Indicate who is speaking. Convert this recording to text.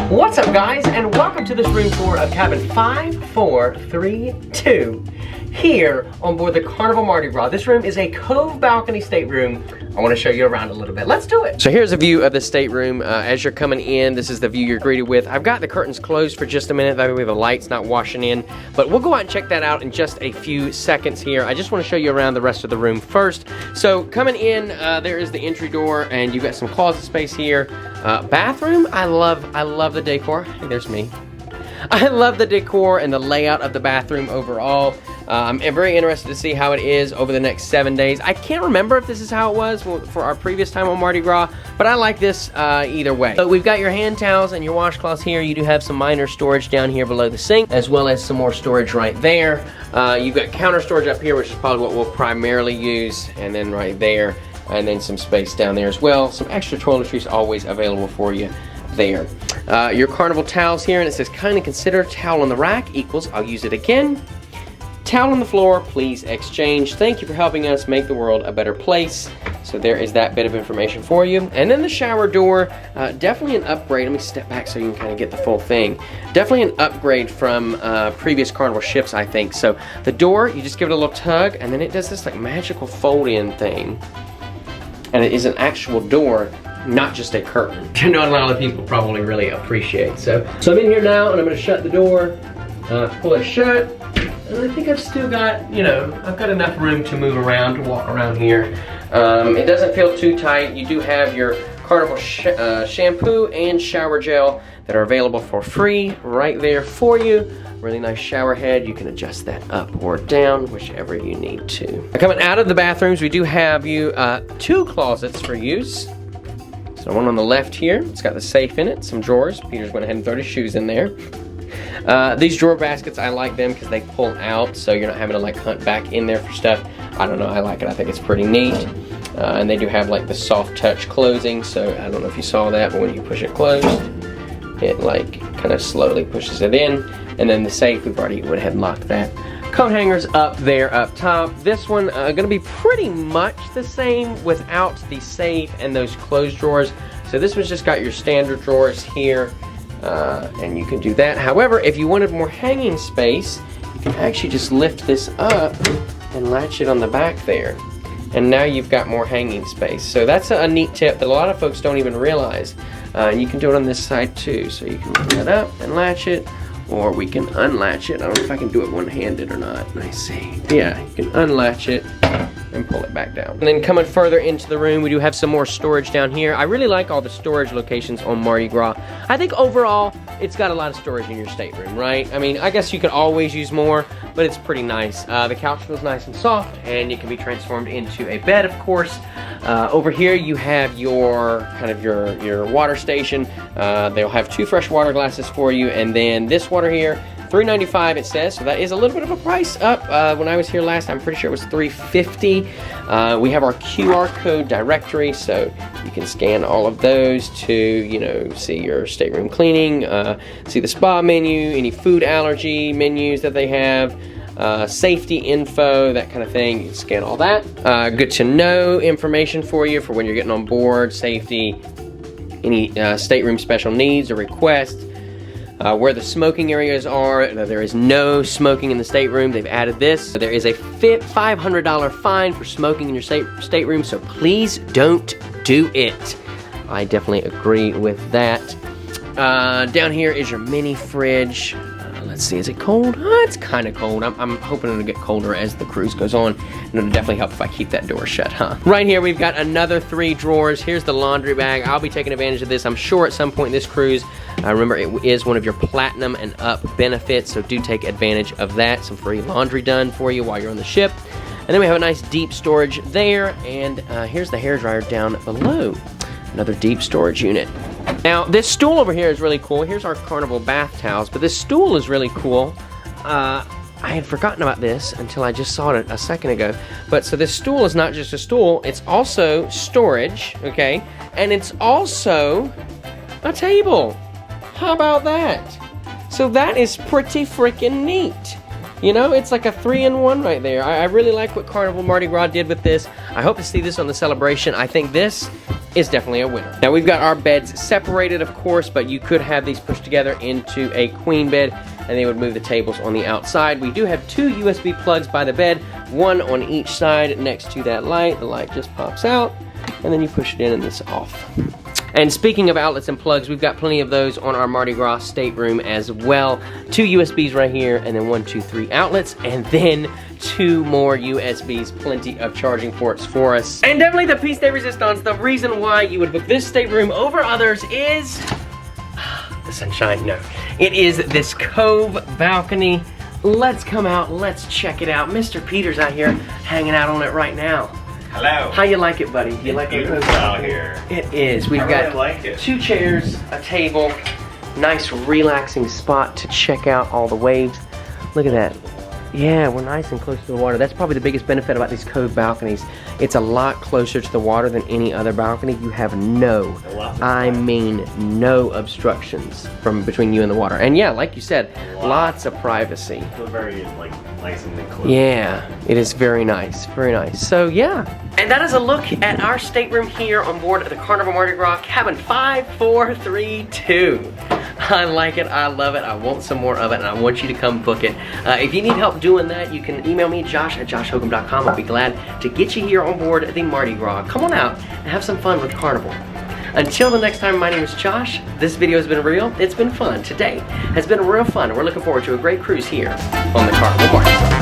Speaker 1: What's up, guys, and welcome to this room tour of cabin 5432 here on board the Carnival Mardi Gras. This room is a Cove balcony stateroom. I want to show you around a little bit. Let's do it. So here's a view of the stateroom. As you're coming in, this is the view you're greeted with. I've got the curtains closed for just a minute, that way the light's not washing in, but we'll go out and check that out in just a few seconds here. I just want to show you around the rest of the room first. So coming in, there is the entry door, and you've got some closet space here. Bathroom, I love the decor. Hey, there's me. I love the decor and the layout of the bathroom overall. I'm very interested to see how it is over the next 7 days. I can't remember if this is how it was for our previous time on Mardi Gras, but I like this either way. So we've got your hand towels and your washcloths here. You do have some minor storage down here below the sink, as well as some more storage right there. You've got counter storage up here, which is probably what we'll primarily use, and then right there, and then some space down there as well. Some extra toiletries always available for you there. Your Carnival towels here, and it says kind of consider towel on the rack equals I'll use it again. Towel on the floor, please exchange. Thank you for helping us make the world a better place. So there is that bit of information for you. And then the shower door, definitely an upgrade. Let me step back so you can kind of get the full thing. Definitely an upgrade from previous Carnival ships, I think. So the door, you just give it a little tug, and then it does this like magical fold-in thing. And it is an actual door, not just a curtain. I know a lot of people probably really appreciate. So I'm in here now, and I'm gonna shut the door, pull it shut. And I think I've still got, you know, I've got enough room to move around, to walk around here. It doesn't feel too tight. You do have your Carnival shampoo and shower gel that are available for free right there for you. Really nice shower head. You can adjust that up or down, whichever you need to. Coming out of the bathrooms, we do have you 2 closets for use. So one on the left here, it's got the safe in it, some drawers. Peter's went ahead and threw his shoes in there. These drawer baskets, I like them because they pull out, so you're not having to like hunt back in there for stuff. I don't know, I like it. I think it's pretty neat. And they do have like the soft touch closing, so I don't know if you saw that, but when you push it closed, it like kind of slowly pushes it in. And then the safe, we've already went ahead and locked that. Coat hangers up there up top. This one gonna be pretty much the same without the safe and those closed drawers. So this one's just got your standard drawers here. And you can do that. However, if you wanted more hanging space, you can actually just lift this up and latch it on the back there. And now you've got more hanging space. So that's a neat tip that a lot of folks don't even realize. And you can do it on this side too. So you can lift that up and latch it, or we can unlatch it. I don't know if I can do it one-handed or not. Let's see. Yeah, you can unlatch it and pull it back down. And then coming further into the room, we do have some more storage down here. I really like all the storage locations on Mardi Gras. I think overall, it's got a lot of storage in your stateroom, right? I mean, I guess you could always use more, but it's pretty nice. The couch feels nice and soft, and it can be transformed into a bed, of course. Over here, you have your kind of your water station. They'll have 2 fresh water glasses for you, and then this water here, $3.95 it says, so that is a little bit of a price up. When I was here last, I'm pretty sure it was $3.50. We have our QR code directory, so you can scan all of those to, you know, see your stateroom cleaning, see the spa menu, any food allergy menus that they have, safety info, that kind of thing. You can scan all that. Good to know information for you for when you're getting on board, safety, any stateroom special needs or requests. Where the smoking areas are, there is no smoking in the stateroom. They've added this. There is a $500 fine for smoking in your stateroom, so please don't do it. I definitely agree with that. Down here is your mini fridge. Let's see, is it cold? It's kind of cold. I'm hoping it'll get colder as the cruise goes on. And it'll definitely help if I keep that door shut, huh? Right here, we've got another 3 drawers. Here's the laundry bag. I'll be taking advantage of this, I'm sure, at some point in this cruise. Remember, it is one of your platinum and up benefits, so do take advantage of that. Some free laundry done for you while you're on the ship. And then we have a nice deep storage there, and here's the hairdryer down below. Another deep storage unit. Now, this stool over here is really cool. Here's our Carnival bath towels, but this stool is really cool. I had forgotten about this until I just saw it a second ago. But so this stool is not just a stool, it's also storage, okay? And it's also a table. How about that? So that is pretty freaking neat. You know, it's like a 3-in-1 right there. I really like what Carnival Mardi Gras did with this. I hope to see this on the celebration. I think this is definitely a winner. Now, we've got our beds separated, of course, but you could have these pushed together into a queen bed, and they would move the tables on the outside. We do have 2 USB plugs by the bed, one on each side next to that light. The light just pops out, and then you push it in and it's off. And speaking of outlets and plugs, we've got plenty of those on our Mardi Gras stateroom as well. 2 USBs right here, and then 1, 2, 3 outlets, and then 2 more USBs, plenty of charging ports for us. And definitely the piece de resistance, the reason why you would book this stateroom over others is the sunshine. No, it is this Cove balcony. Let's come out, let's check it out. Mr. Peter's out here hanging out on it right now.
Speaker 2: Hello.
Speaker 1: How you like it, buddy? You like it
Speaker 2: out here?
Speaker 1: It is. We've got
Speaker 2: like it.
Speaker 1: 2 chairs, a table, nice relaxing spot to check out all the waves. Look at that. Yeah, we're nice and close to the water. That's probably the biggest benefit about these Cove balconies. It's a lot closer to the water than any other balcony. You have no obstructions from between you and the water. And yeah, like you said, lots of privacy.
Speaker 2: Feel very like nice and close.
Speaker 1: Yeah, it is very nice, very nice. So yeah. And that is a look at our stateroom here on board the Carnival Mardi Gras cabin 5432. I like it, I love it, I want some more of it, and I want you to come book it. If you need help doing that, you can email me, josh@joshhokum.com. I'll be glad to get you here on board the Mardi Gras. Come on out and have some fun with Carnival. Until the next time, my name is Josh. This video has been real. It's been fun. Today has been real fun. We're looking forward to a great cruise here on the Carnival Mardi Gras.